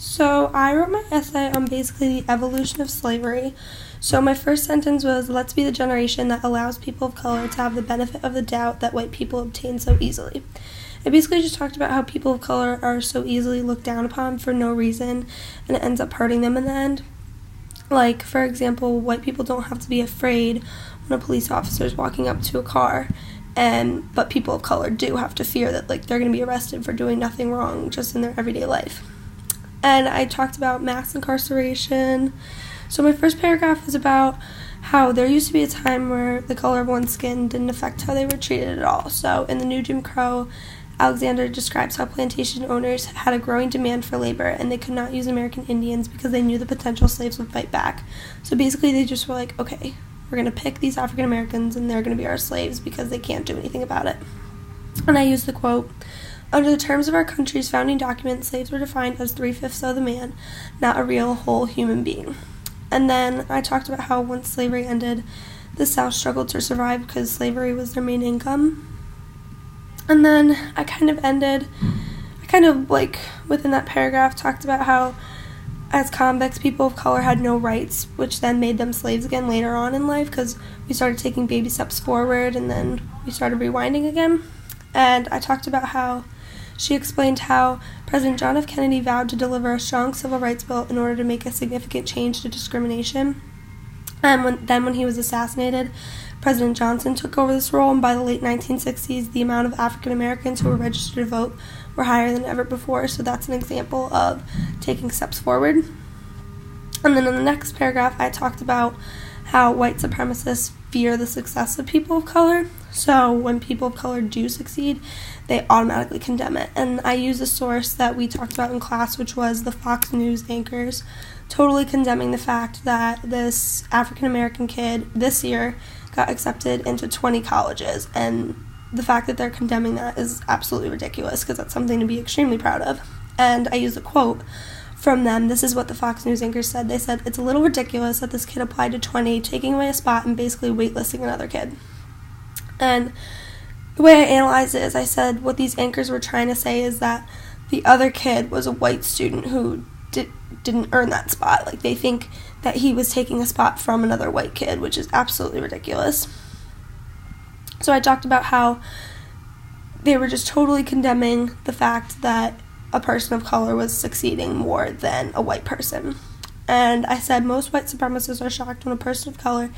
So I wrote my essay on basically the evolution of slavery. So my first sentence was, let's be the generation that allows people of color to have the benefit of the doubt that white people obtain so easily. I basically just talked about how people of color are so easily looked down upon for no reason, and it ends up hurting them in the end. Like, for example, white people don't have to be afraid when a police officer is walking up to a car, but people of color do have to fear that they're going to be arrested for doing nothing wrong just in their everyday life. And I talked about mass incarceration. So my first paragraph is about how there used to be a time where the color of one's skin didn't affect how they were treated at all. So in the New Jim Crow, Alexander describes how plantation owners had a growing demand for labor, and they could not use American Indians because they knew the potential slaves would fight back. So basically they just were like, okay, we're going to pick these African Americans and they're going to be our slaves because they can't do anything about it. And I used the quote, "Under the terms of our country's founding document, slaves were defined as 3/5 of the man, not a real whole human being." And then I talked about how once slavery ended, the South struggled to survive because slavery was their main income. And then I kind of within that paragraph, talked about how as convicts, people of color had no rights, which then made them slaves again later on in life because we started taking baby steps forward and then we started rewinding again. And I talked about how she explained how President John F. Kennedy vowed to deliver a strong civil rights bill in order to make a significant change to discrimination. And when he was assassinated, President Johnson took over this role, and by the late 1960s, the amount of African Americans who were registered to vote were higher than ever before, so that's an example of taking steps forward. And then in the next paragraph, I talked about how white supremacists fear the success of people of color. So when people of color do succeed, they automatically condemn it. And I use a source that we talked about in class, which was the Fox News anchors, totally condemning the fact that this African American kid this year got accepted into 20 colleges. And the fact that they're condemning that is absolutely ridiculous because that's something to be extremely proud of. And I used a quote from them. This is what the Fox News anchors said. They said, "It's a little ridiculous that this kid applied to 20, taking away a spot and basically waitlisting another kid." And the way I analyzed it is I said what these anchors were trying to say is that the other kid was a white student who didn't earn that spot. They think that he was taking a spot from another white kid, which is absolutely ridiculous. So I talked about how they were just totally condemning the fact that a person of color was succeeding more than a white person. And I said most white supremacists are shocked when a person of color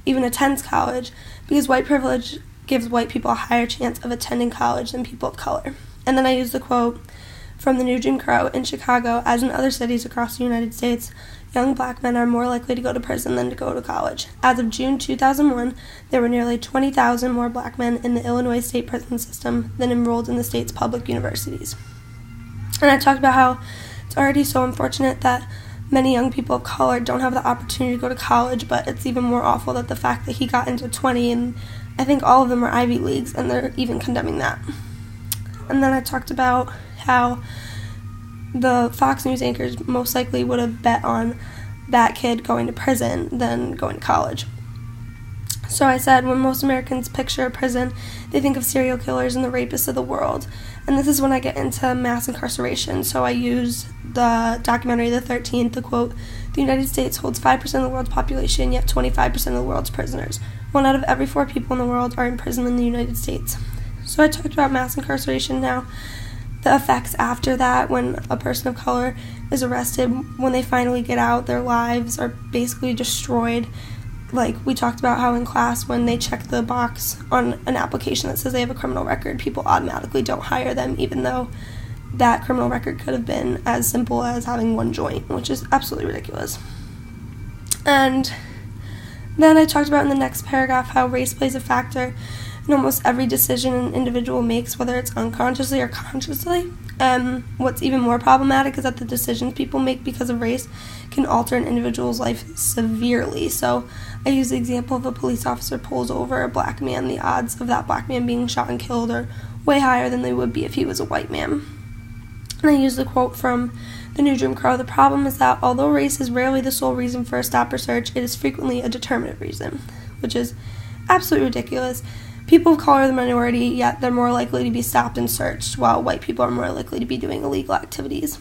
even attends college because white privilege gives white people a higher chance of attending college than people of color. And then I used the quote from the New Jim Crow: "In Chicago, as in other cities across the United States, young black men are more likely to go to prison than to go to college. As of June 2001, there were nearly 20,000 more black men in the Illinois state prison system than enrolled in the state's public universities." And I talked about how it's already so unfortunate that many young people of color don't have the opportunity to go to college, but it's even more awful that the fact that he got into 20, and I think all of them were Ivy Leagues, and they're even condemning that. And then I talked about how the Fox News anchors most likely would have bet on that kid going to prison than going to college. So I said, when most Americans picture a prison, they think of serial killers and the rapists of the world. And this is when I get into mass incarceration. So I use the documentary The 13th, the quote, "The United States holds 5% of the world's population, yet 25% of the world's prisoners. 1 out of every 4 people in the world are in prison in the United States." So I talked about mass incarceration now. The effects after that, when a person of color is arrested, when they finally get out, their lives are basically destroyed. We talked about how in class, when they check the box on an application that says they have a criminal record, people automatically don't hire them, even though that criminal record could have been as simple as having 1 joint, which is absolutely ridiculous. And then I talked about in the next paragraph how race plays a factor in almost every decision an individual makes, whether it's unconsciously or consciously. What's even more problematic is that the decisions people make because of race can alter an individual's life severely. So I use the example of a police officer pulls over a black man. The odds of that black man being shot and killed are way higher than they would be if he was a white man. And I use the quote from the New Jim Crow: "The problem is that although race is rarely the sole reason for a stop or search, it is frequently a determinative reason," which is absolutely ridiculous. People of color are the minority, yet they're more likely to be stopped and searched, while white people are more likely to be doing illegal activities.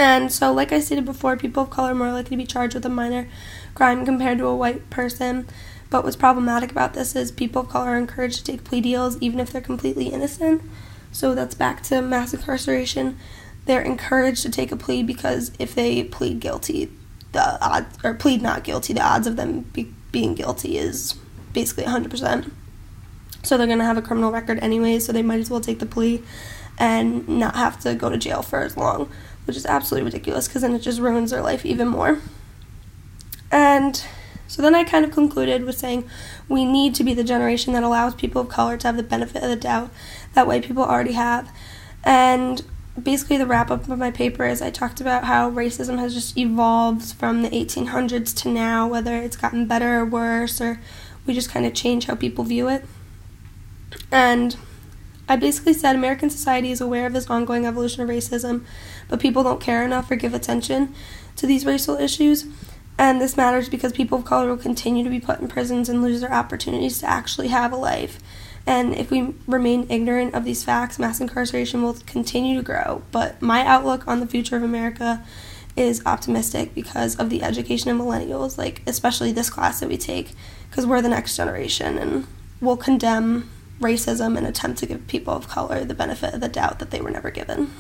And so, like I stated before, people of color are more likely to be charged with a minor crime compared to a white person. But what's problematic about this is people of color are encouraged to take plea deals even if they're completely innocent. So that's back to mass incarceration. They're encouraged to take a plea because if they plead guilty, plead not guilty, the odds of them being guilty is basically 100%. So they're going to have a criminal record anyway, so they might as well take the plea and not have to go to jail for as long, which is absolutely ridiculous because then it just ruins their life even more. And so then I kind of concluded with saying we need to be the generation that allows people of color to have the benefit of the doubt that white people already have. And basically the wrap-up of my paper is I talked about how racism has just evolved from the 1800s to now, whether it's gotten better or worse, or we just kind of change how people view it. And I basically said American society is aware of this ongoing evolution of racism, but people don't care enough or give attention to these racial issues. And this matters because people of color will continue to be put in prisons and lose their opportunities to actually have a life. And if we remain ignorant of these facts, mass incarceration will continue to grow. But my outlook on the future of America is optimistic because of the education of millennials, like especially this class that we take, because we're the next generation and we'll condemn racism and attempt to give people of color the benefit of the doubt that they were never given.